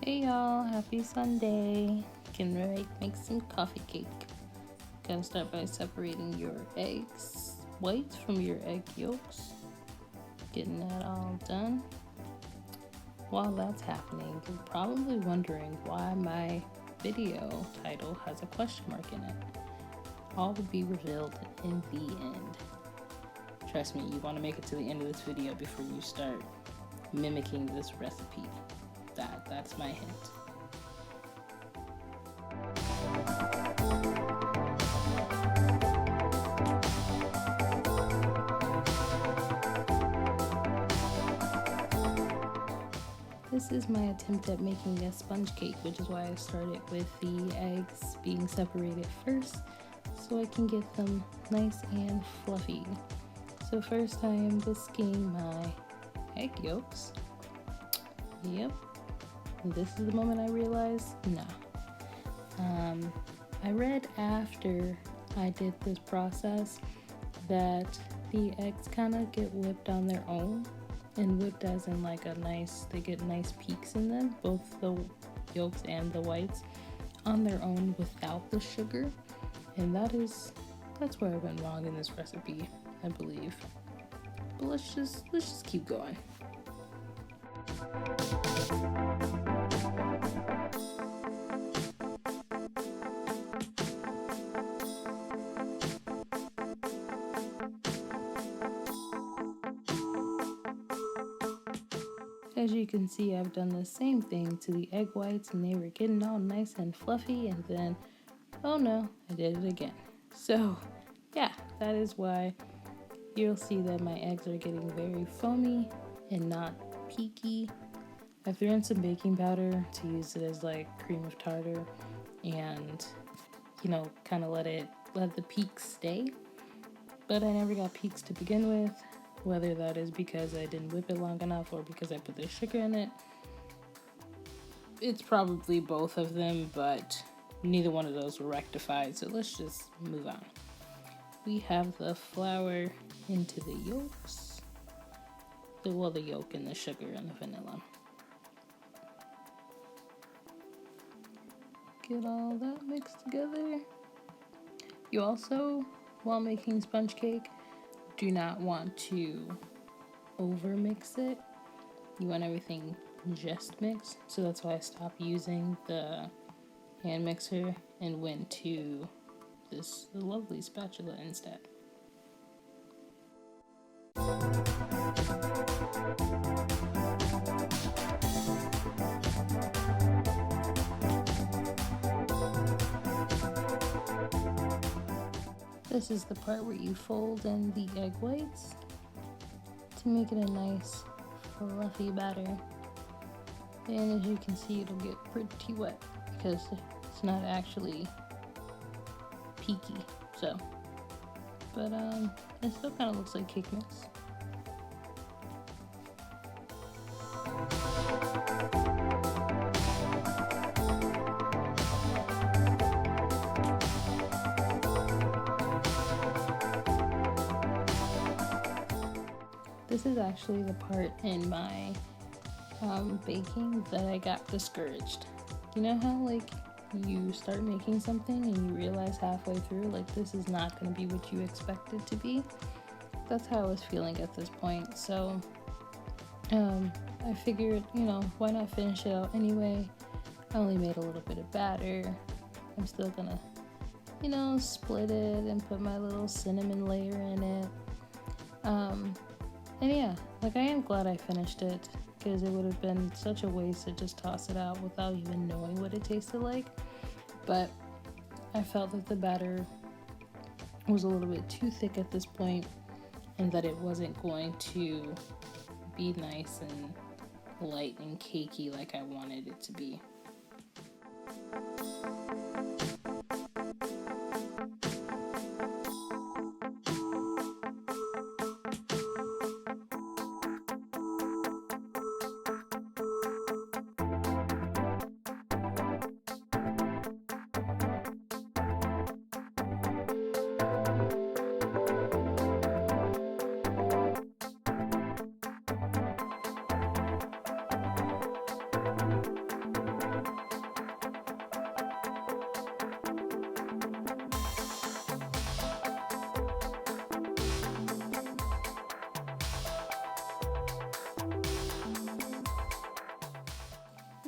Hey y'all, happy Sunday. Can make some coffee cake. Gotta start by separating your eggs whites from your egg yolks. Getting that all done. While that's happening, you're probably wondering why my video title has a question mark in it. All will be revealed in the end. Trust me, you want to make it to the end of this video before you start mimicking this recipe. That's my hint. This is my attempt at making a sponge cake, which is why I started with the eggs being separated first, so I can get them nice and fluffy. So first I am whisking my egg yolks. Yep. This is the moment I realized, no. I read after I did this process that the eggs kind of get whipped on their own, and whipped as in like they get nice peaks in them, both the yolks and the whites, on their own without the sugar. And that's where I went wrong in this recipe, I believe. But let's just keep going. As you can see, I've done the same thing to the egg whites, and they were getting all nice and fluffy, and then, oh no, I did it again. So yeah, that is why you'll see that my eggs are getting very foamy and not peaky. I threw in some baking powder to use it as like cream of tartar, and kind of let the peaks stay. But I never got peaks to begin with. Whether that is because I didn't whip it long enough or because I put the sugar in it. It's probably both of them, but neither one of those were rectified, so let's just move on. We have the flour into the yolks. The yolk and the sugar and the vanilla. Get all that mixed together. You also, while making sponge cake, do not want to over mix it. You want everything just mixed, so that's why I stopped using the hand mixer and went to this lovely spatula instead. This is the part where you fold in the egg whites to make it a nice fluffy batter. And as you can see, it'll get pretty wet because it's not actually peaky. But it still kind of looks like cake mix. This is actually the part in my baking that I got discouraged. You know how you start making something and you realize halfway through this is not going to be what you expect it to be? That's how I was feeling at this point. So I figured, why not finish it out anyway? I only made a little bit of batter. I'm still gonna, split it and put my little cinnamon layer in it. And yeah, I am glad I finished it, because it would have been such a waste to just toss it out without even knowing what it tasted like. But I felt that the batter was a little bit too thick at this point, and that it wasn't going to be nice and light and cakey like I wanted it to be.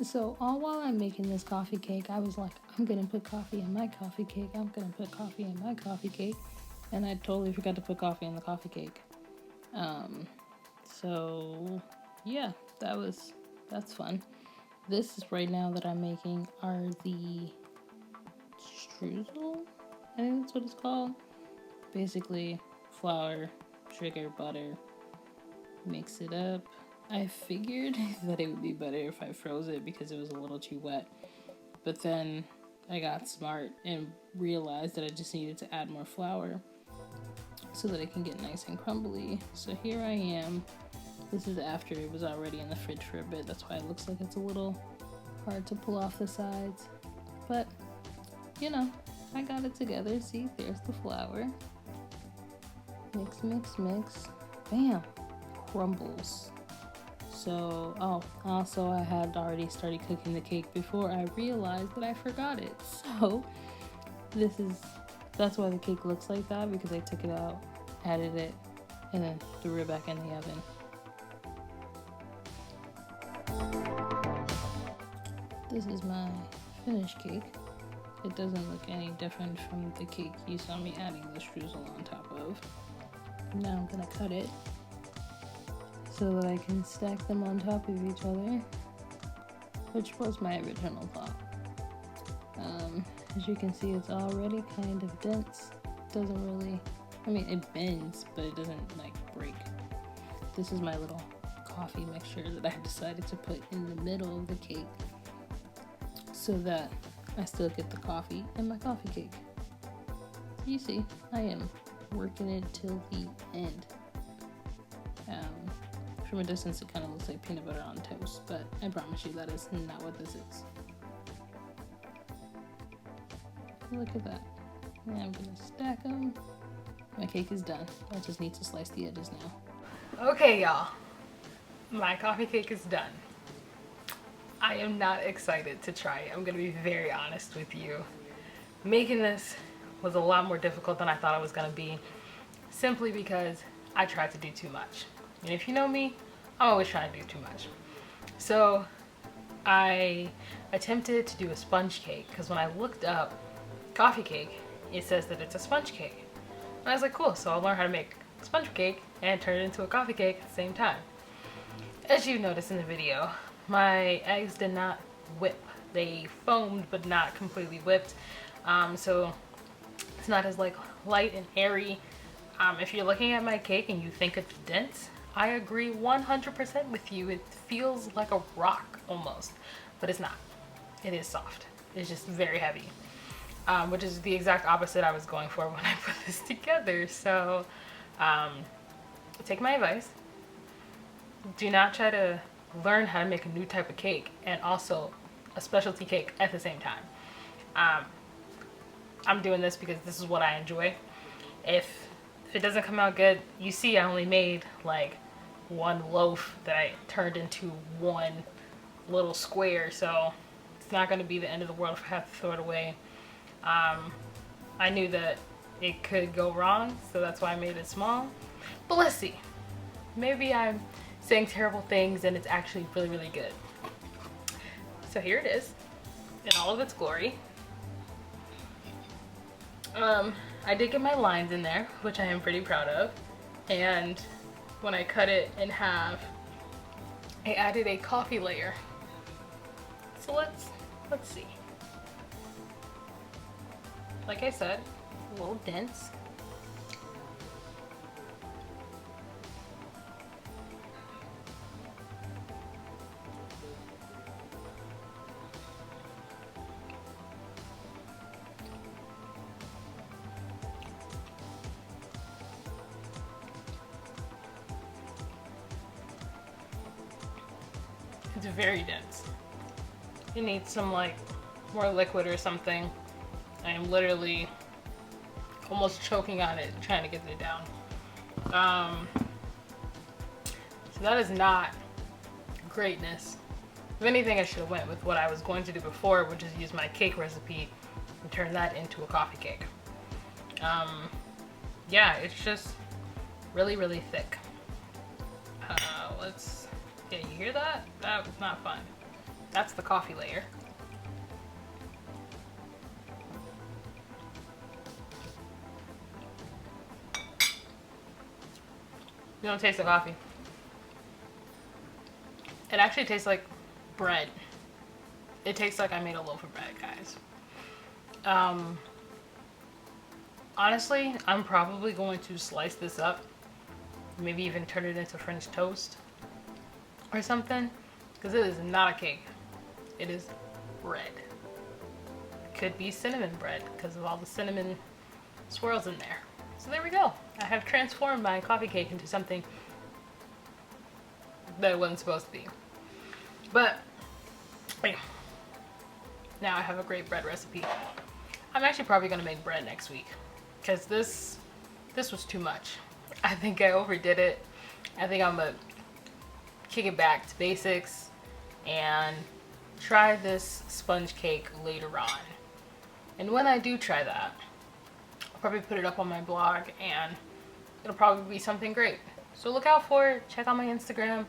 So all while I'm making this coffee cake, I was like, I'm gonna put coffee in my coffee cake. I'm gonna put coffee in my coffee cake. And I totally forgot to put coffee in the coffee cake. So yeah, that's fun. This is right now that I'm making are the streusel. I think that's what it's called. Basically, flour, sugar, butter, mix it up. I figured that it would be better if I froze it because it was a little too wet. But then I got smart and realized that I just needed to add more flour so that it can get nice and crumbly. So here I am. This is after it was already in the fridge for a bit. That's why it looks like it's a little hard to pull off the sides. But, you know, I got it together. See, there's the flour. Mix, mix, mix. Bam! Crumbles. So, also I had already started cooking the cake before I realized that I forgot it. So, that's why the cake looks like that, because I took it out, added it, and then threw it back in the oven. This is my finished cake. It doesn't look any different from the cake you saw me adding the streusel on top of. Now I'm gonna cut it so that I can stack them on top of each other, which was my original thought. As you can see, it's already kind of dense. It doesn't really, it bends, but it doesn't like break. This is my little coffee mixture that I decided to put in the middle of the cake so that I still get the coffee in my coffee cake. You see, I am working it till the end. From a distance, it kind of looks like peanut butter on toast, but I promise you that is not what this is. Look at that. And I'm gonna stack them. My cake is done. I just need to slice the edges now. Okay, y'all. My coffee cake is done. I am not excited to try it. I'm gonna be very honest with you. Making this was a lot more difficult than I thought it was gonna be, simply because I tried to do too much. And if you know me, I'm always trying to do too much. So I attempted to do a sponge cake, because when I looked up coffee cake, it says that it's a sponge cake. And I was like, cool, so I'll learn how to make sponge cake and turn it into a coffee cake at the same time. As you noticed in the video, my eggs did not whip. They foamed, but not completely whipped. So it's not as like light and airy. If you're looking at my cake and you think it's dense, I agree 100% with you. It feels like a rock almost, but it's not. It is soft. It's just very heavy, which is the exact opposite I was going for when I put this together. So take my advice. Do not try to learn how to make a new type of cake and also a specialty cake at the same time. I'm doing this because this is what I enjoy. If it doesn't come out good, you see I only made like one loaf that I turned into one little square, so it's not going to be the end of the world if I have to throw it away. I knew that it could go wrong, so that's why I made it small. But let's see. Maybe I'm saying terrible things and it's actually really, really good. So here it is in all of its glory. I did get my lines in there, which I am pretty proud of. And when I cut it in half, I added a coffee layer. So let's see. Like I said, a little dense. It's very dense. It needs some like more liquid or something. I am literally almost choking on it trying to get it down. So that is not greatness. If anything, I should have went with what I was going to do before, which is use my cake recipe and turn that into a coffee cake. Yeah, it's just really, really thick. Yeah, you hear that? That was not fun. That's the coffee layer. You don't taste the coffee. It actually tastes like bread. It tastes like I made a loaf of bread, guys. Honestly, I'm probably going to slice this up. Maybe even turn it into French toast or something. Because it is not a cake. It is bread. Could be cinnamon bread because of all the cinnamon swirls in there. So there we go. I have transformed my coffee cake into something that it wasn't supposed to be. But yeah. Now I have a great bread recipe. I'm actually probably gonna make bread next week because this was too much. I think I overdid it. I think I'm gonna kick it back to basics and try this sponge cake later on. And when I do try that, I'll probably put it up on my blog and it'll probably be something great. So look out for it. Check out my Instagram.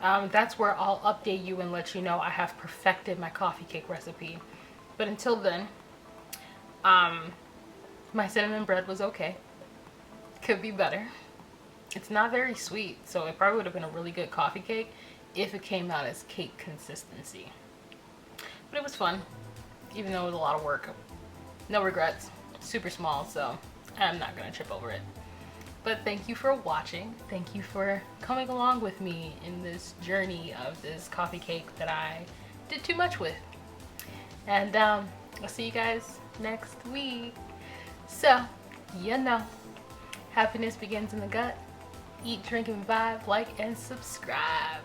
That's where I'll update you and let you know I have perfected my coffee cake recipe. But until then, my cinnamon bread was okay. Could be better. It's not very sweet, so it probably would have been a really good coffee cake if it came out as cake consistency. But it was fun, even though it was a lot of work. No regrets. Super small, so I'm not gonna trip over it. But thank you for watching. Thank you for coming along with me in this journey of this coffee cake that I did too much with. And I'll see you guys next week. So, you know, happiness begins in the gut. Eat, drink, and vibe. Like and subscribe.